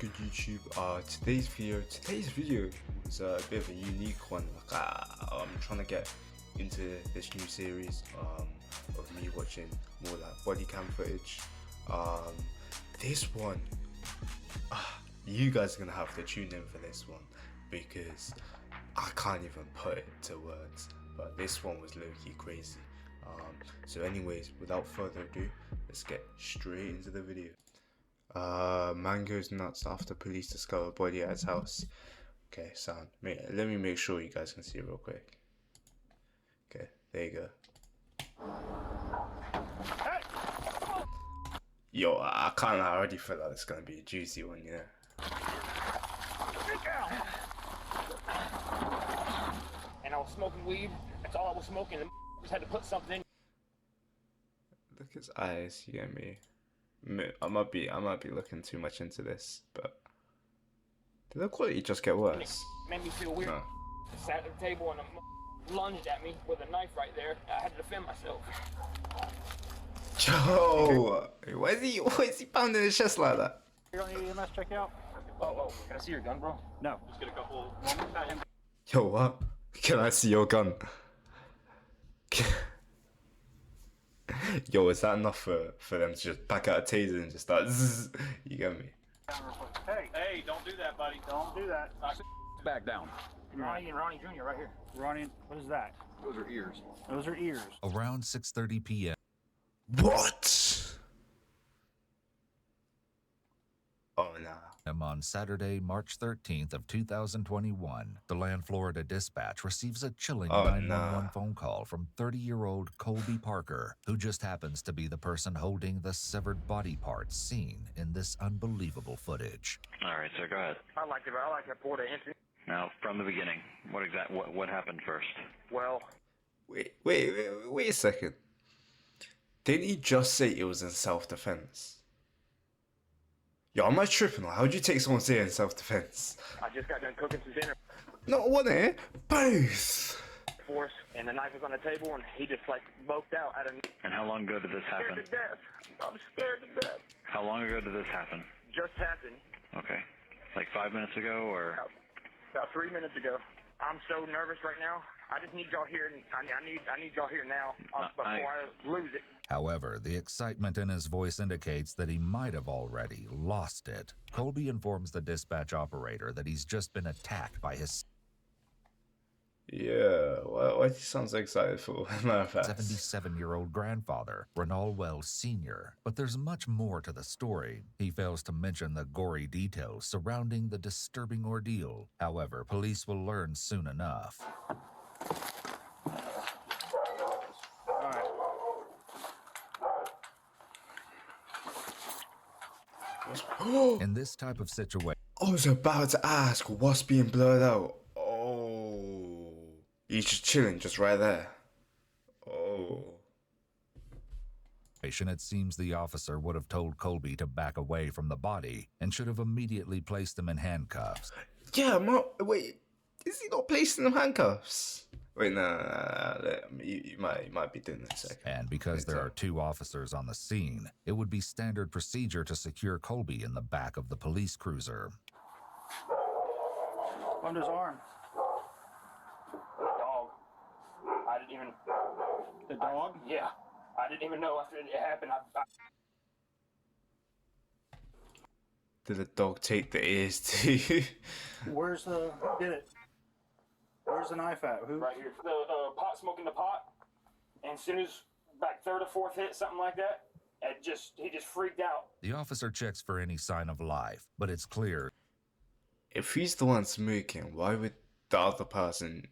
good YouTube? Today's video was a bit of a unique one. I'm trying to get into this new series of me watching more like body cam footage. This one, you guys are gonna have to tune in for this one because I can't even put it to words. But this one was low-key crazy. So anyways, without further ado, let's get straight into the video. Man goes nuts after police discover body at his house. Okay, sound. Let me make sure you guys can see it real quick. Okay, there you go. Yo, I already feel like it's gonna be a juicy one, you know. And I was smoking weed. That's all I was smoking. And just had to put something in. Look at his eyes, you get me? I might be looking too much into this, but did the quality just get worse? It made me feel weird. No. Sat at the table and lunged at me with a knife right there. I had to defend myself. Yo, why is he pounding his chest like that? You don't need EMS check out? Oh, can I see your gun, bro? No. Just get a couple moments at him. Yo, what? Can I see your gun? Yo, is that enough for them to just back out a taser and just start zzz? You get me? Hey, don't do that, buddy. Don't do that. Back down. Ronnie and Ronnie Jr. right here. Ronnie, what is that? Those are ears. Those are ears. Around 6:30 p.m. What? Oh, nah. on Saturday, March 13th of 2021, the Land Florida Dispatch receives a chilling 911 phone call from 30-year-old Colby Parker, who just happens to be the person holding the severed body parts seen in this unbelievable footage. All right, sir, go ahead. I like that port of entry. Now, from the beginning, what happened first? Well, Wait a second. Didn't he just say it was in self-defense? Yo, am I tripping? Like, how'd you take someone saying in self-defense? I just got done cooking some dinner Not one here, both. for us, and the knife was on the table, and he just like bulked out of me. And how long ago did this Scared happen? to death. I'm scared to death. How long ago did this happen? Just happened Okay. Like 5 minutes ago, or? about 3 minutes ago. I'm so nervous right now. I just need y'all here. I need y'all here now before I lose it. However, the excitement in his voice indicates that he might have already lost it. Colby informs the dispatch operator that he's just been attacked by his Yeah, why he sounds so excited for? Matter of fact. 77-year-old grandfather, Renald Wells Sr. But there's much more to the story. He fails to mention the gory details surrounding the disturbing ordeal. However, police will learn soon enough. In this type of situation, I was about to ask what's being blurred out. Oh, he's just chilling, just right there. Oh, it seems the officer would have told Colby to back away from the body and should have immediately placed him in handcuffs. yeah. Wait, is he not placing in handcuffs? Wait, no. You might be doing this a second. And because there are two officers on the scene, it would be standard procedure to secure Colby in the back of the police cruiser. Under his arm. Dog. I didn't even. The dog? Yeah. I didn't even know after it happened. Did the dog take the ears too? Where's the... Get it. Where's the knife at? Who? Right here. The pot smoking the pot, and as soon as back third or fourth hit, something like that, he just freaked out. The officer checks for any sign of life, but it's clear If he's the one smoking, why would the other person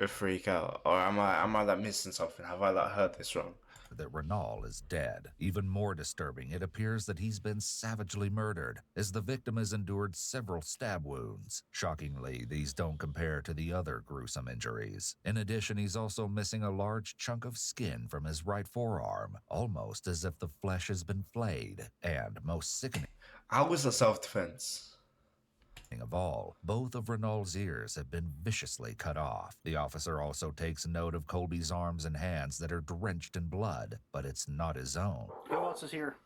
freak out? Or am I like missing something? Have I like heard this wrong? that Renald is dead. Even more disturbing, it appears that he's been savagely murdered, as the victim has endured several stab wounds. Shockingly, these don't compare to the other gruesome injuries. In addition, he's also missing a large chunk of skin from his right forearm, almost as if the flesh has been flayed. And most sickening How was the self-defense? of all, both of Renald's ears have been viciously cut off. The officer also takes note of Colby's arms and hands that are drenched in blood, but it's not his own. Who else is here?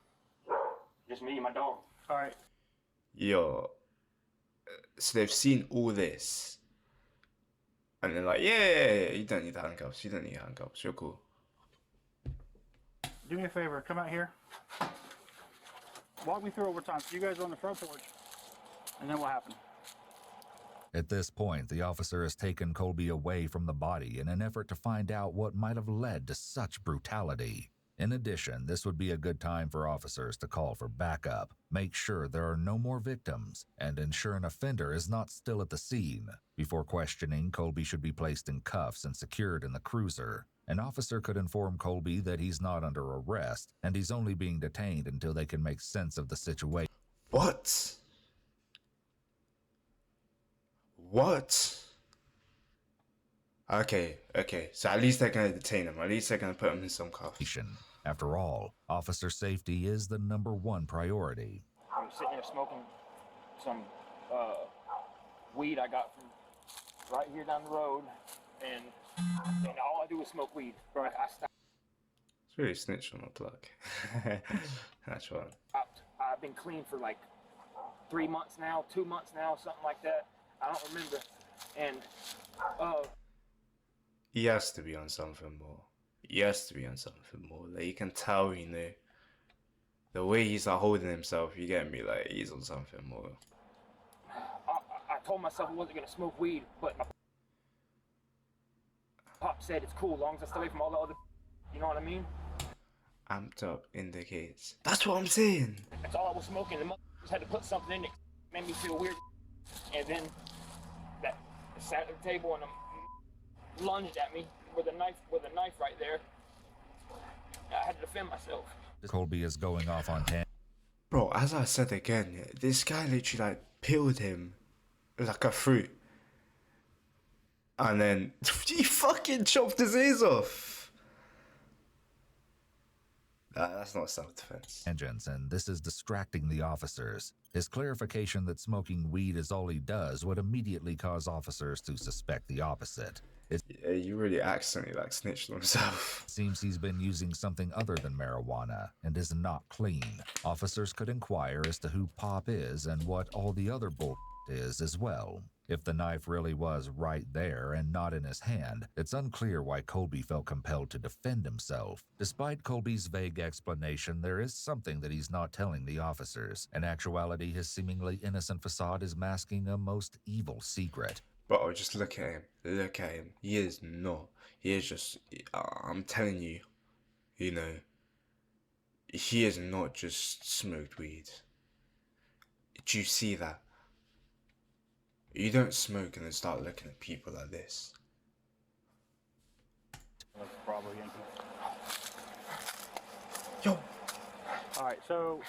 Just me and my dog. All right. yo, so they've seen all this, and they're like, yeah, you don't need handcuffs. You don't need handcuffs. You're cool. Do me a favor. Come out here. Walk me through over time. So you guys are on the front porch, and then what happened? At this point, the officer has taken Colby away from the body in an effort to find out what might have led to such brutality. In addition, this would be a good time for officers to call for backup, make sure there are no more victims, and ensure an offender is not still at the scene. Before questioning, Colby should be placed in cuffs and secured in the cruiser. An officer could inform Colby that he's not under arrest, and he's only being detained until they can make sense of the situation. What? What? Okay. So at least they're gonna detain him. At least they're gonna put him in some cuffs. After all, officer safety is the #1 priority. I'm sitting here smoking some weed I got from right here down the road, and all I do is smoke weed. Right. I stopped. It's really snitch on the plug. That's right. I've been clean for like 3 months now, 2 months now, something like that. I don't remember. And he has to be on something more. He has to be on something more. Like, you can tell, you know, the way he's like holding himself. You get me? Like, he's on something more. I told myself I wasn't gonna smoke weed, but my pop said it's cool as long as I stay away from all the other. You know what I mean? Amped up indicates. That's what I'm saying. That's all I was smoking. The motherfuckers had to put something in it. Made me feel weird. And then that sat at the table and lunged at me with a knife right there. I had to defend myself. Colby is going off on 10. Bro, as I said again, yeah, this guy literally like peeled him like a fruit. And then he fucking chopped his ears off. That's not self-defense. Tangents, and this is distracting the officers. His clarification that smoking weed is all he does would immediately cause officers to suspect the opposite. It Yeah, you really accidentally like snitched on himself. seems he's been using something other than marijuana and is not clean. Officers could inquire as to who Pop is and what all the other bull is as well. If the knife really was right there and not in his hand, it's unclear why Colby felt compelled to defend himself. Despite Colby's vague explanation, there is something that he's not telling the officers. In actuality, his seemingly innocent facade is masking a most evil secret. Bro, just look at him. Look at him. He is not. He is just. I'm telling you, you know, he is not just smoked weed. Do you see that? You don't smoke and then start looking at people like this. That's probably Yankee. Yo, All right, so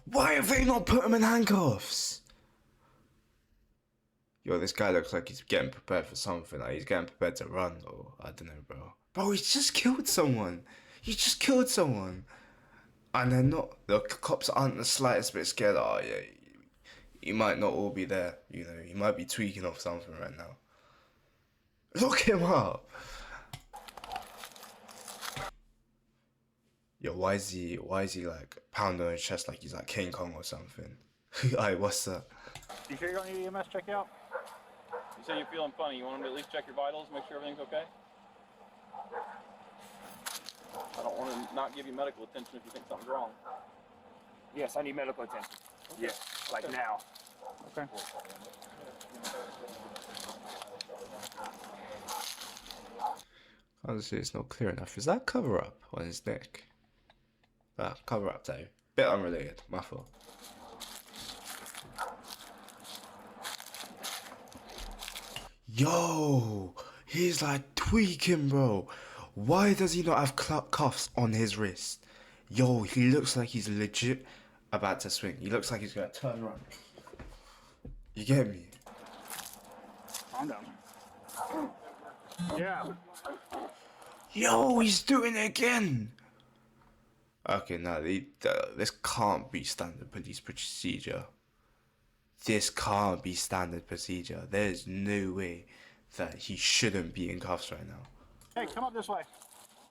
why have they not put him in handcuffs? Yo, this guy looks like he's getting prepared for something. Like he's getting prepared to run, or I don't know, bro. Bro, he's just killed someone. He just killed someone. And they're not. The cops aren't the slightest bit scared. Oh, yeah. He might not all be there, you know. He might be tweaking off something right now. Look him up. Yo, why is he like pounding on his chest like he's like King Kong or something? Alright, what's that? you sure you don't need EMS check out? You say you're feeling funny. You want them to at least check your vitals, make sure everything's okay? I don't want to not give you medical attention if you think something's wrong. Yes, I need medical attention. Yes, like now. Okay. Honestly, it's not clear enough. Is that cover up on his neck? Ah, cover up though. Bit unrelated. My fault. Yo, he's like tweaking, bro. Why does he not have cuffs on his wrist? Yo, he looks like he's legit about to swing. He looks like he's gonna turn around. You get me? Calm down. Yeah. Yo, he's doing it again. Okay, no, this can't be standard police procedure. This can't be standard procedure. There's no way that he shouldn't be in cuffs right now. Hey, come up this way.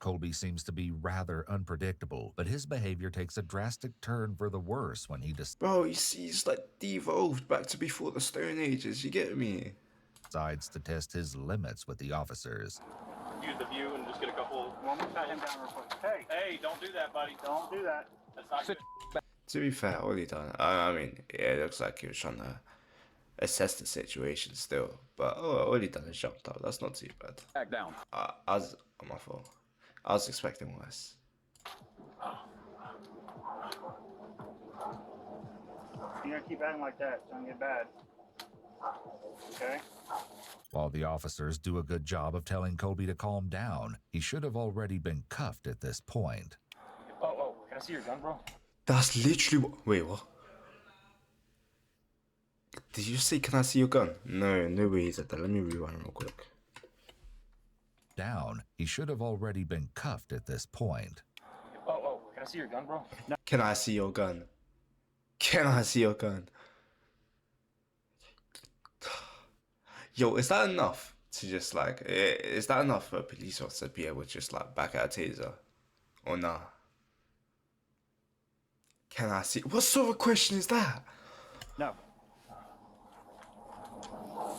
Colby seems to be rather unpredictable, but his behavior takes a drastic turn for the worse when he Bro, he's like devolved back to before the Stone Ages, you get me? decides to test his limits with the officers. Use the view and just get a couple. Well, I'm gonna pat him down real quick. Hey, Hey, don't do that, buddy. don't do that. That's not good. To be fair, all he done, I mean, yeah, it looks like he was trying to assess the situation still, but all he done is jumped up, that's not too bad. Back down. I was, on my fault, I was expecting worse. You're gonna keep acting like that. It's gonna get bad. Okay? While the officers do a good job of telling Colby to calm down, he should have already been cuffed at this point. Oh, can I see your gun, bro? That's literally what, wait, what? Did you say, can I see your gun? No, no way he said that, let me rewind real quick. Down, he should have already been cuffed at this point. Oh, can I see your gun, bro? Can I see your gun? Can I see your gun? Yo, is that enough to just like, is that enough for a police officer to be able to just like back out a taser? Or nah? Can I see? What sort of question is that? No.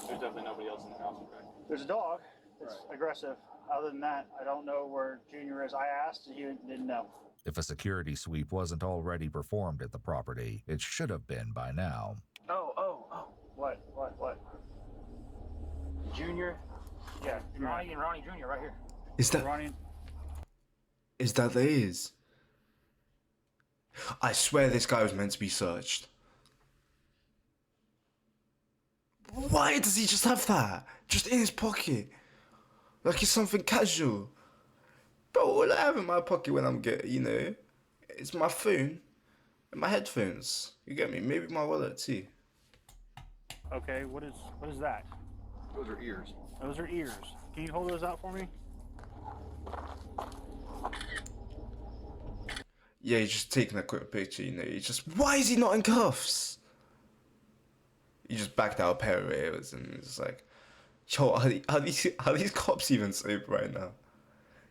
There's definitely nobody else in the house, okay? There's a dog that's aggressive. Other than that, I don't know where Junior is. I asked, and he didn't know. If a security sweep wasn't already performed at the property, it should have been by now. Oh. What? Junior, Yeah, Ronnie and Ronnie Jr. right here. Is that Ronnie. there is? I swear this guy was meant to be searched. Why does he just have that? Just in his pocket? Like it's something casual. Bro, all I have in my pocket when I'm getting, it's my phone and my headphones. You get me? Maybe my wallet too. Okay, what is that? Those are ears. Those are ears. Can you hold those out for me? Yeah, he's just taking a quick picture, He's just, why is he not in cuffs? He just backed out a pair of ears and it's like, yo, are these cops even sober right now?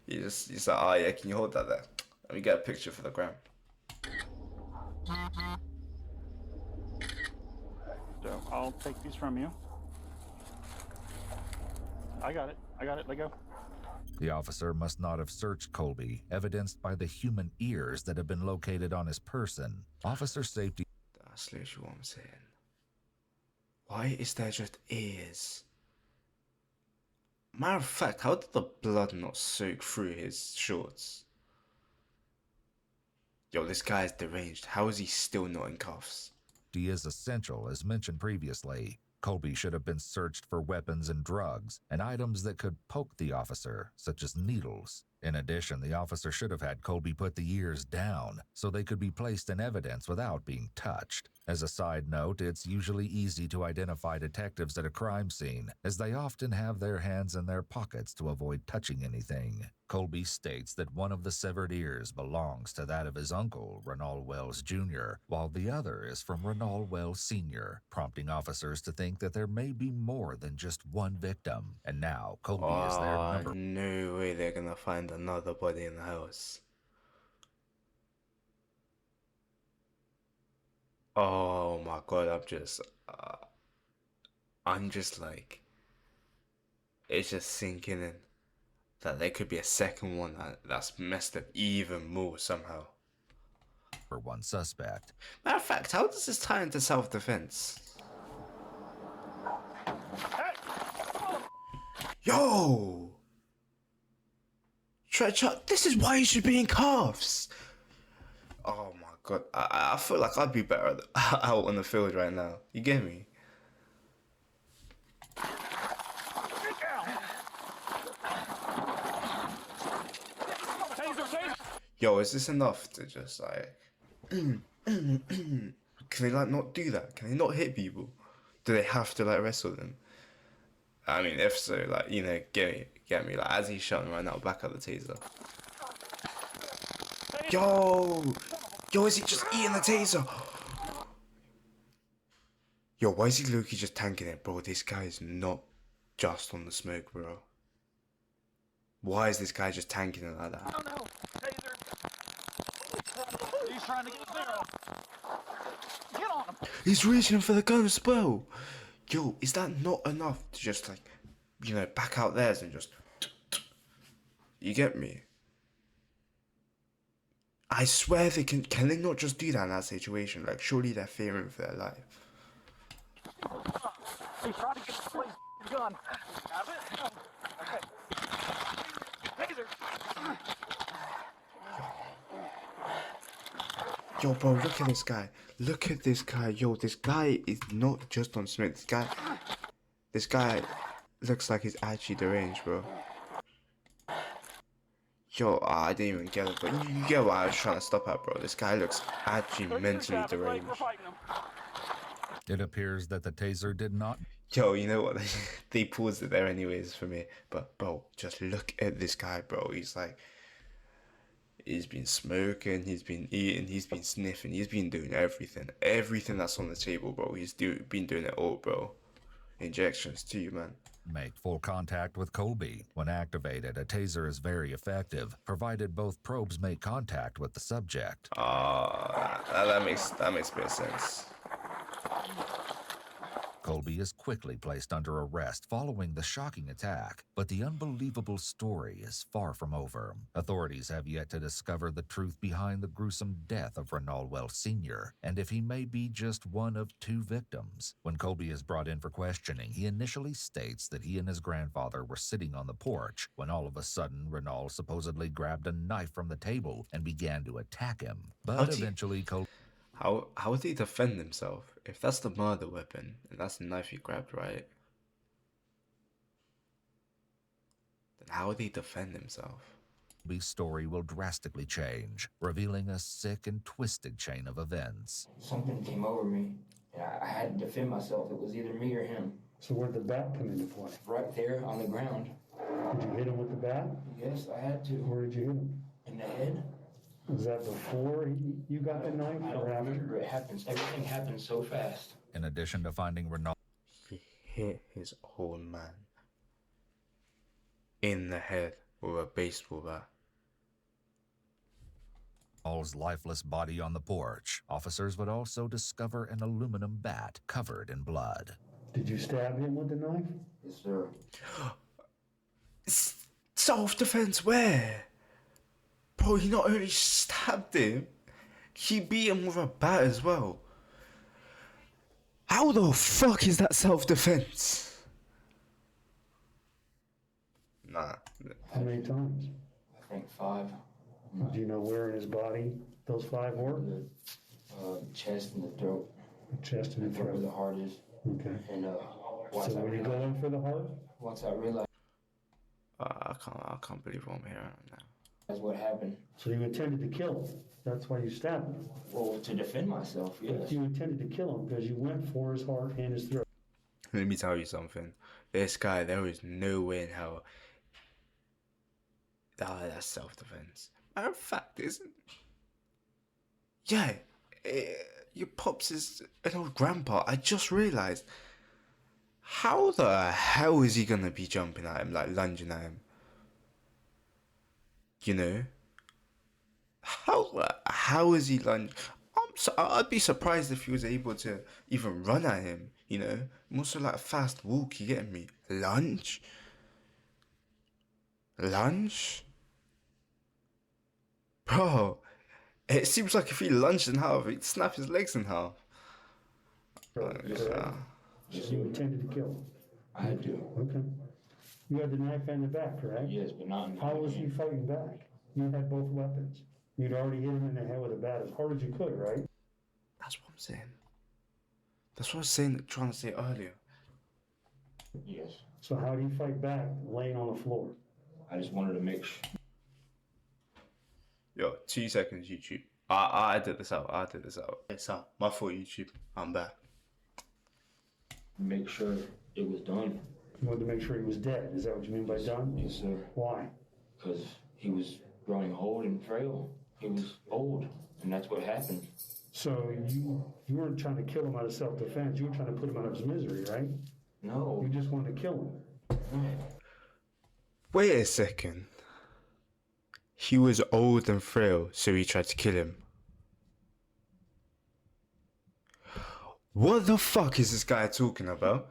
He's like, oh yeah, can you hold that there? Let me get a picture for the gram. So I'll take these from you. I got it. Let go. The officer must not have searched Colby, evidenced by the human ears that have been located on his person. Officer safety That's literally what I'm saying. Why is there just ears? Matter of fact, how did the blood not soak through his shorts? Yo, this guy is deranged. How is he still not in cuffs? is essential, as mentioned previously. Colby should have been searched for weapons and drugs, and items that could poke the officer, such as needles. In addition, the officer should have had Colby put the ears down, so they could be placed in evidence without being touched. As a side note, it's usually easy to identify detectives at a crime scene, as they often have their hands in their pockets to avoid touching anything. Colby states that one of the severed ears belongs to that of his uncle, Renald Wells Jr., while the other is from Renald Wells Sr., prompting officers to think that there may be more than just one victim. And now, Colby is their number. No way they're gonna find another body in the house. Oh my god, I'm just like, it's just sinking in that there could be a second one that's messed up even more somehow. For one suspect. Matter of fact, how does this tie into self-defense? Yo! Chuck, this is why you should be in cuffs! Oh my god, I feel like I'd be better out on the field right now. You get me? Yo, is this enough to just like... Can they like not do that? Can they not hit people? Do they have to like wrestle them? I mean, if so, like, get me, like, as he's shouting right now, back up the taser. Yo, is he just eating the taser? Yo, why is he Loki just tanking it, bro? This guy is not just on the smoke, bro. Why is this guy just tanking it like that? I don't know. Taser. He's trying to get Zero. Get on him. He's reaching for the gun as well. Yo, is that not enough to just like, you know, back out theirs and just... You get me? I swear they can they not just do that in that situation? Like, surely they're fearing for their life. He's trying to get the police gun. Have it? Okay. Taser. Yo, bro, look at this guy. Look at this guy. Yo, this guy is not just on Smith. This guy looks like he's actually deranged, bro. Yo, I didn't even get it, but you get what I was trying to stop at, bro. This guy looks actually mentally deranged. It appears that the taser did not Yo, you know what? They paused it there anyways for me. But, bro, just look at this guy, bro. He's like... He's been smoking, he's been eating, he's been sniffing, he's been doing everything. Everything that's on the table, bro. He's been doing it all, bro. Injections too, man. make full contact with Colby. When activated, a taser is very effective, provided both probes make contact with the subject. That makes a bit of sense. Colby is quickly placed under arrest following the shocking attack, but the unbelievable story is far from over. Authorities have yet to discover the truth behind the gruesome death of Renald Wells Sr., and if he may be just one of two victims. When Colby is brought in for questioning, he initially states that he and his grandfather were sitting on the porch when all of a sudden Renald supposedly grabbed a knife from the table and began to attack him. But eventually Colby... How would he defend himself? If that's the murder weapon, and that's the knife he grabbed, right? Then how would he defend himself? Colby's story will drastically change, revealing a sick and twisted chain of events. Something came over me, and I had to defend myself. It was either me or him. So where'd the bat come into play? Right there on the ground. Did you hit him with the bat? Yes, I had to. Where did you hit him? In the head. Was that before you got the knife I don't or after? remember. It happens. Everything happens so fast. In addition to finding Renald... He hit his own man in the head with a baseball bat. Renald's lifeless body on the porch, officers would also discover an aluminum bat covered in blood. Did you stab him with the knife? Yes, sir. Self-defense where? Bro, he not only stabbed him, he beat him with a bat as well. How the fuck is that self-defense? Nah. How many times? I think 5. Do you know where in his body those 5 were? The chest and the throat. The chest and the Where the throat. heart is. Okay. And So when you go in for the heart? once I realized I can't believe what I'm hearing right now. what happened, So you intended to kill him. That's why you stabbed him. well, to defend myself, yes. You intended to kill him because you went for his heart and his throat. Let me tell you something. This guy, there is no way in hell. That's self-defense. Matter of fact, isn't... Yeah, your pops is an old grandpa. I just realised. How the hell is he gonna be jumping at him, like lunging at him? You know? How is he lunging? I'd be surprised if he was able to even run at him, you know? More so like a fast walk, you getting me? Lunge? Lunge? Bro, it seems like if he lunged in half, he'd snap his legs in half. So you intended to kill him. I had to. Okay. You had the knife and the bat, correct? Yes, but not in the How was he hand. fighting back? You had both weapons. You'd already hit him in the head with a bat as hard as you could, right? That's what I'm saying. That's what I was saying, trying to say earlier. Yes. So how do you fight back laying on the floor? I just wanted to make sure. Yo, 2 seconds, YouTube. I did this out. It's out. My fault, YouTube. I'm back. Make sure it was done. You wanted to make sure he was dead. Is that what you mean by done? Yes, sir. Why? Because he was growing old and frail. He was old, and that's what happened. So you weren't trying to kill him out of self-defense. You were trying to put him out of his misery, right? No. You just wanted to kill him. Wait a second. He was old and frail, so he tried to kill him. What the fuck is this guy talking about?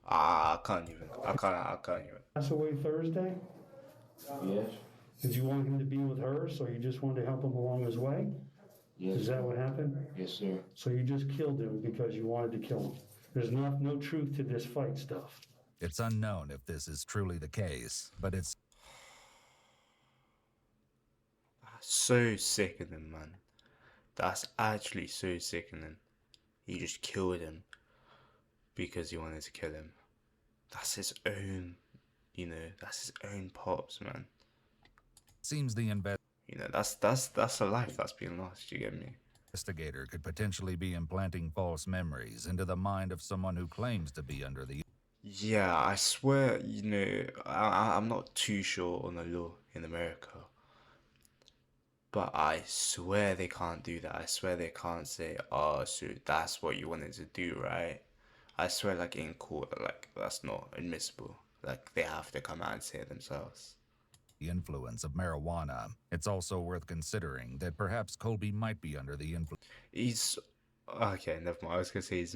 I can't even. I can't even. Pass away Thursday? Yes. Did you want him to be with her, so you just wanted to help him along his way? Yes. Is that what happened? Yes, sir. So you just killed him because you wanted to kill him? There's no truth to this fight stuff. It's unknown if this is truly the case, but it's So sickening, man. That's actually so sickening. He just killed him because he wanted to kill him. That's his own, that's his own pops, man. seems the That's a life that's been lost, you get me? investigator could potentially be implanting false memories into the mind of someone who claims to be under the Yeah, I swear, I'm not too sure on the law in America. But I swear they can't do that. I swear they can't say, oh, so that's what you wanted to do, right? I swear, like, in court, like, that's not admissible. Like, they have to come out and say it themselves. influence of marijuana. It's also worth considering that perhaps Colby might be under the influence. He's... Okay, never mind. I was going to say he's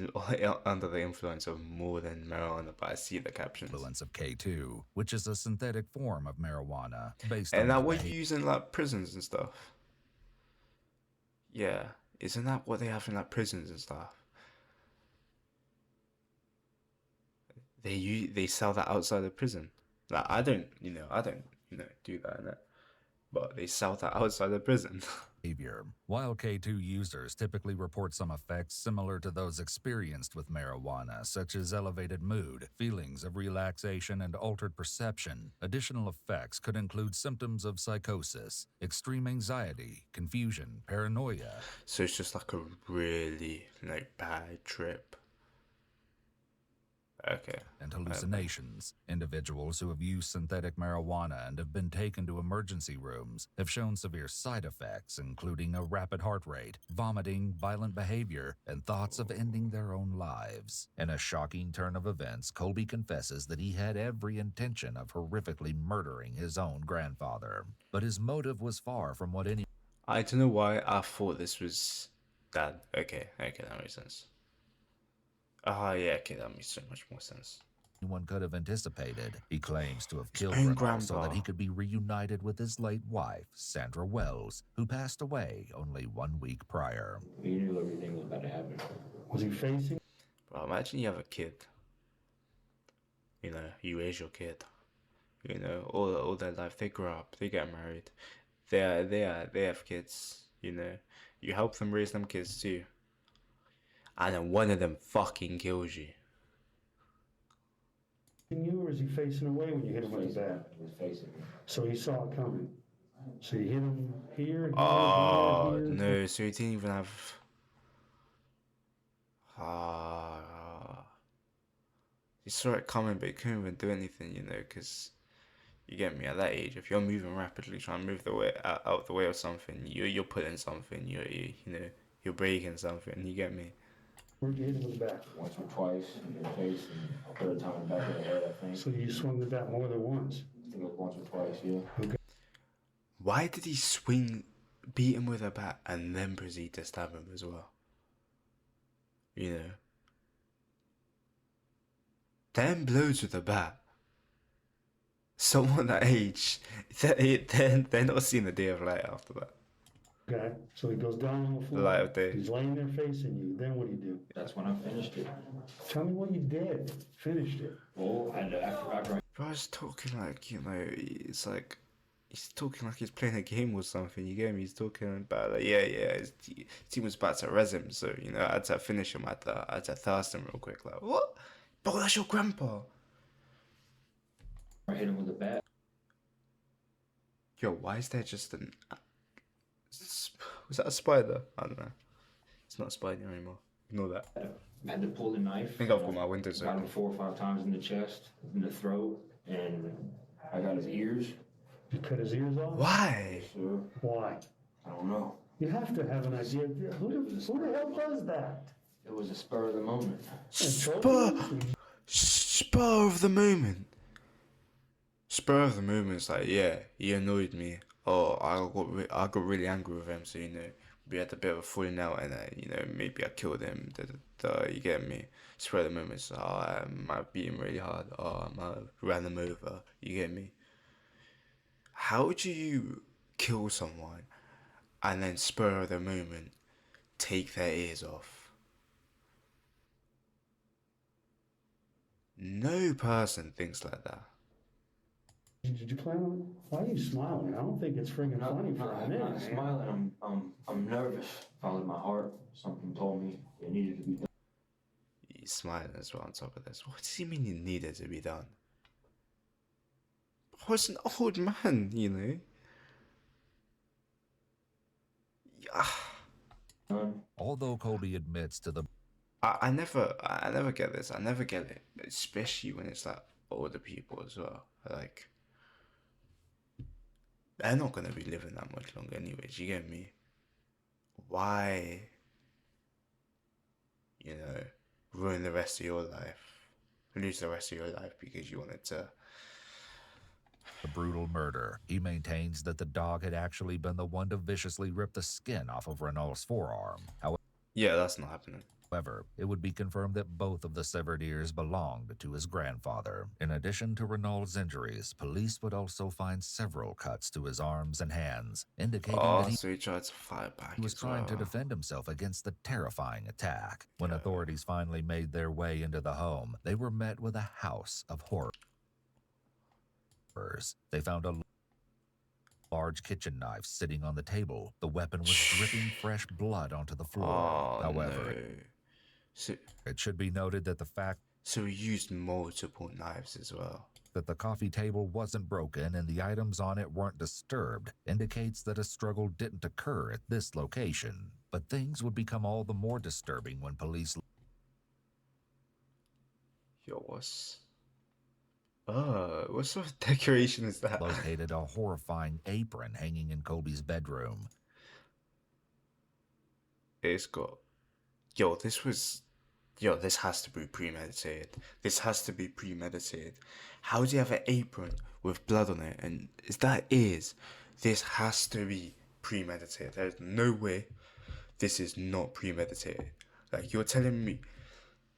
under the influence of more than marijuana, but I see the captions. Influence of K2, which is a synthetic form of marijuana based on And that the what you use in, like, prisons and stuff? Yeah. Isn't that what they have in, like, prisons and stuff? They sell that outside the prison. Like, I don't do that in it. But they sell that outside the prison. behavior. While K2 users typically report some effects similar to those experienced with marijuana, such as elevated mood, feelings of relaxation, and altered perception, additional effects could include symptoms of psychosis, extreme anxiety, confusion, paranoia. So it's just like a really, like, bad trip. Okay. And hallucinations. Individuals who have used synthetic marijuana and have been taken to emergency rooms have shown severe side effects, including a rapid heart rate, vomiting, violent behavior, and thoughts of ending their own lives. In a shocking turn of events, Colby confesses that he had every intention of horrifically murdering his own grandfather. But his motive was far from what any... I don't know why I thought this was Dad. Okay, that makes sense. Yeah, okay, that makes so much more sense. One could have anticipated. He claims to have killed own Renal so grandpa. that he could be reunited with his late wife, Sandra Wells, who passed away only 1 week prior. He knew everything was about to happen. Was he facing? Bro, imagine you have a kid. You raise your kid. All their life, they grow up, they get married. They have kids, You help them raise them kids too. And then one of them fucking kills you. You, or is he facing away when you hit him with the bat? He was facing me. So he saw it coming. So you hit him here. Oh, here. no, so he didn't even have... He saw it coming, but he couldn't even do anything, because... You get me, at that age, if you're moving rapidly, trying to move out the way of something, you're putting something, you're breaking something, you get me? Where'd you hit him with the bat? Once or twice in the face, and a third time in the back of the head, I think. So you swung the bat more than once? I think it was once or twice, yeah. Okay. Why did he beat him with a bat, and then proceed to stab him as well? 10 blows with a bat. Someone that age, they're not seeing the day of light after that. Okay, so he goes down on the floor. The light of day. He's laying there facing you. Then what do you do? That's when I finished it. Tell me what you did. Finished it. Well, after Bro, I was talking like, it's like, he's talking like he's playing a game or something, you get me? He's talking about, like, his team was about to res him, so, I had to finish him, I had to thirst him real quick, like, what? Bro, that's your grandpa! I hit him with a bat. Yo, why is there just an... Was that a spider? I don't know. It's not a spider anymore. Ignore that. I had to pull the knife. I think I've got my windows Got him open. 4 or 5 times in the chest, in the throat, and I got his ears. You cut his ears off? Why? Sure. Why? I don't know. You have to have an idea. Who the hell does that? It was a spur of the moment. Spur of the moment. Spur of the moment is like, yeah, he annoyed me. Oh, I got really angry with him, so we had a bit of a falling out, and maybe I killed him. You get me? Spur of the moment is, I might beat him really hard. I might ran him over. You get me? How do you kill someone and then spur of the moment take their ears off? No person thinks like that. Did you plan on? Why are you smiling? I don't think it's friggin' funny for a I'm minute. not smiling. I'm nervous. Followed my heart. Something told me it needed to be done. He's smiling as well on top of this. What does he mean it needed to be done? I was an old man, Yeah. Although Colby admits to the I never get this. I never get it, especially when it's like older people as well. Like, they're not gonna be living that much longer, anyways. You get me? Why, ruin the rest of your life, lose the rest of your life because you wanted to? brutal murder. He maintains that the dog had actually been the one to viciously rip the skin off of Renault's forearm. Yeah, that's not happening. However, it would be confirmed that both of the severed ears belonged to his grandfather. In addition to Renault's injuries, police would also find several cuts to his arms and hands, indicating that So he tried to fight back. he was trying to defend himself against the terrifying attack. When authorities finally made their way into the home, they were met with a house of horrors. They found a large kitchen knife sitting on the table. The weapon was dripping fresh blood onto the floor. However, it should be noted that the fact so he used multiple knives as well. That the coffee table wasn't broken and the items on it weren't disturbed indicates that a struggle didn't occur at this location. But things would become all the more disturbing when police what sort of decoration is that? located a horrifying apron hanging in Colby's bedroom. It's got... this has to be premeditated. This has to be premeditated. How do you have an apron with blood on it? And this has to be premeditated. There's no way this is not premeditated. Like, you're telling me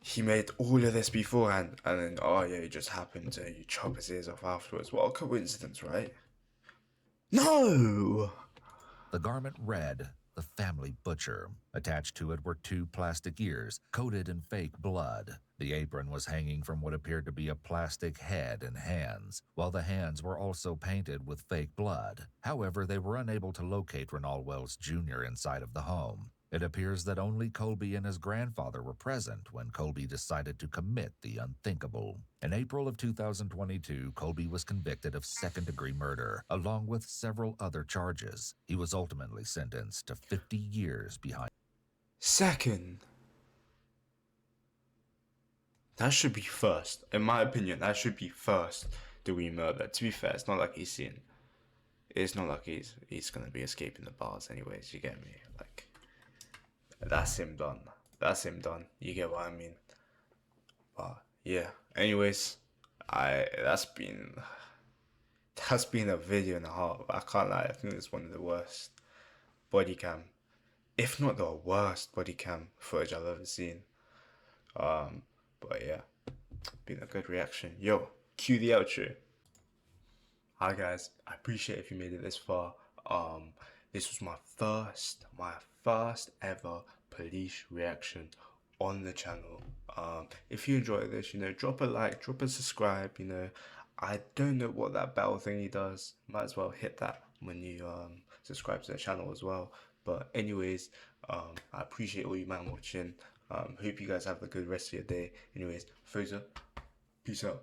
he made all of this beforehand, and then, it just happened to chop his ears off afterwards. What a coincidence, right? No! The garment read, "The Family Butcher." Attached to it were 2 plastic ears, coated in fake blood. The apron was hanging from what appeared to be a plastic head and hands, while the hands were also painted with fake blood. However, they were unable to locate Renault Wells Jr. inside of the home. It appears that only Colby and his grandfather were present when Colby decided to commit the unthinkable. In April of 2022, Colby was convicted of second-degree murder, along with several other charges. He was ultimately sentenced to 50 years behind. Second. That should be first. In my opinion, that should be first degree murder. To be fair, it's not like he's gonna be escaping the bars anyways, you get me? Like, that's him done. That's him done. You get what I mean? But yeah. Anyways, that's been a video and a half. I can't lie, I think it's one of the worst body cam, if not the worst body cam footage I've ever seen. But yeah, been a good reaction. Yo, cue the outro. Hi guys, I appreciate if you made it this far. This was my first ever police reaction on the channel. If you enjoyed this, drop a like, drop a subscribe. I don't know what that bell thingy does. Might as well hit that when you subscribe to the channel as well. But anyways, I appreciate all you man watching. Hope you guys have a good rest of your day. Anyways, Foza, peace out.